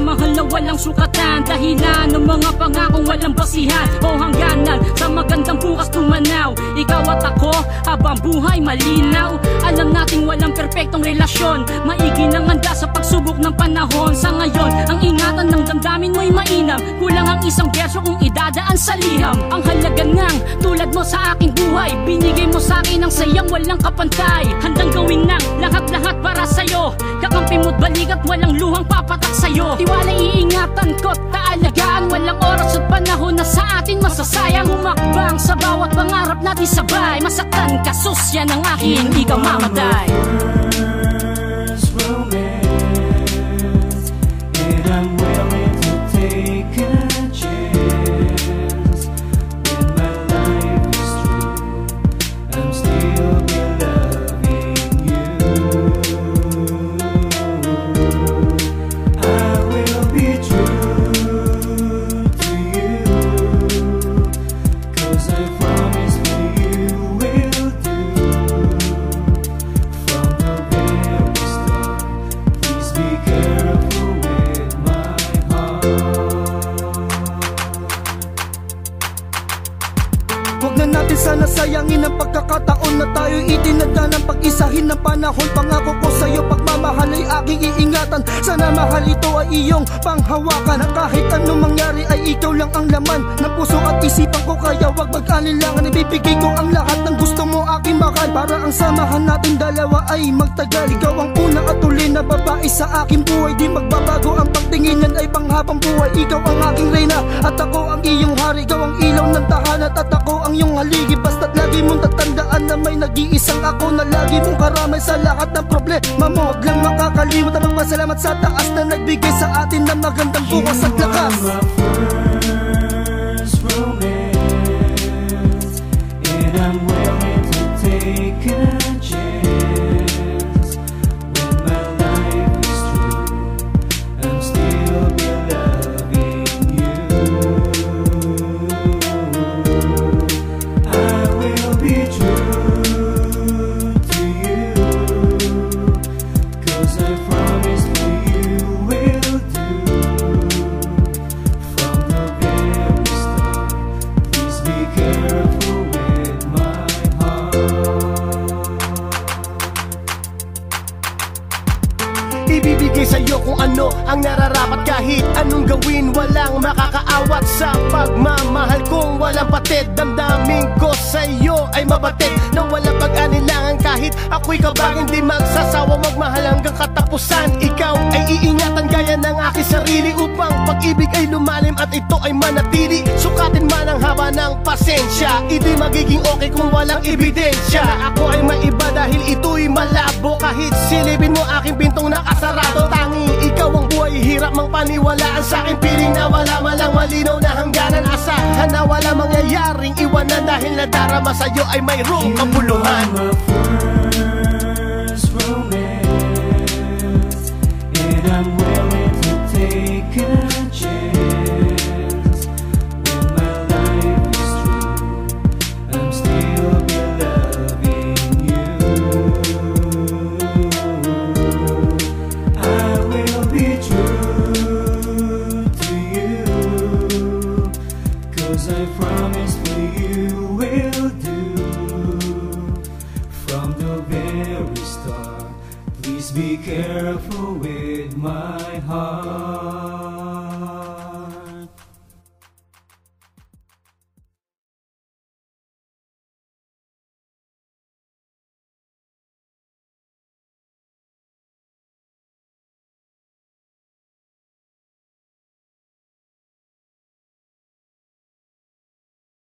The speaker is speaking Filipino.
pagmamahal na walang sukatan, dahilan ng mga pangakong walang basihan o hangganan, sa magandang bukas tumanaw. Ikaw at ako, habang buhay malinaw. Alam nating walang perpektong relasyon, maigi nang handa sa pagsubok ng panahon. Sa ngayon, ang ingatan ng damdamin mo'y mainam, kulang ang isang verso kung idadaan sa liham. Ang halaga ng tulad mo sa aking buhay, binigay mo sa akin ang sayang walang kapantay. Handang gawin ng lahat-lahat para sa'yo, kakampi mo't balik at walang luhang papatak sa'yo. Tiwala iingatan ko't taalagaan, walang oras at panahon na sa atin masasayang. Humakbang sa bawat pangarap natin sabay, masaktan ka sus, yan ang akin, di ka mamatay. Huwag na natin sana sayangin ang pagkakataon na tayo'y itinadya ng pag-isahin ng panahon. Pangako ko sa'yo, pagmamahal ay aking iingatan. Sana mahal ito ay iyong panghawakan, na kahit anong mangyari ay ikaw lang ang laman ng puso at isipan ko. Kaya wag mag-alilangan, ibibigay ko ang lahat ng gusto mo aking mahal, para ang samahan natin dalawa ay magtagal. Ikaw ang una at huli na babae sa aking buhay, di magbabago ang pagtinginan ay panghabang buhay. Ikaw ang aking reyna at ako ang iyong hari, ikaw ang ilaw ng tahanan at ako ang iyong haligi. Basta't lagi mong tatandaan na may nag-iisang ako na lagi mong karamay sa lahat ng problema mo. Huwag lang makakalimot ang magpasalamat sa taas na nagbigay sa atin ng magandang bukas at lakas. I'm willing to take a chance. When my life is through, I'm still be loving you. I will be true to you, 'cause I promise that you will do. From the very start, please be careful. Ibibigay sa'yo kung ano ang nararapat, kahit anong gawin walang makakaawat. Sa pagmamahal kong walang patid, damdamin ko sa'yo ay mabatid na walang pag-anilangan. Kahit ako'y kabag, hindi magsasawa magmahal hanggang katapusan. Ikaw ay iingatan gaya ng aking sarili, upang pag-ibig ay lumalim at ito ay manatili. Sukatin man ang haba ng pasensya, hindi magiging okay kung walang ebidensya. Ako ay maiba dahil ito'y malabo, kahit silipin mo aking bintong nakasarado. Tanging ikaw ang buhay, hirap mang paniwalaan sa aking piling na wala malang malinaw na hangganan. Asahan na wala mangyayaring iwanan, dahil nadarama sa'yo ay mayroong kabuluhan. First romance, and I'm willing to take a chance. When my life is through, I'm still be loving you. I will be true to you, 'cause I promise that you will do. From the very start, please be careful with my heart.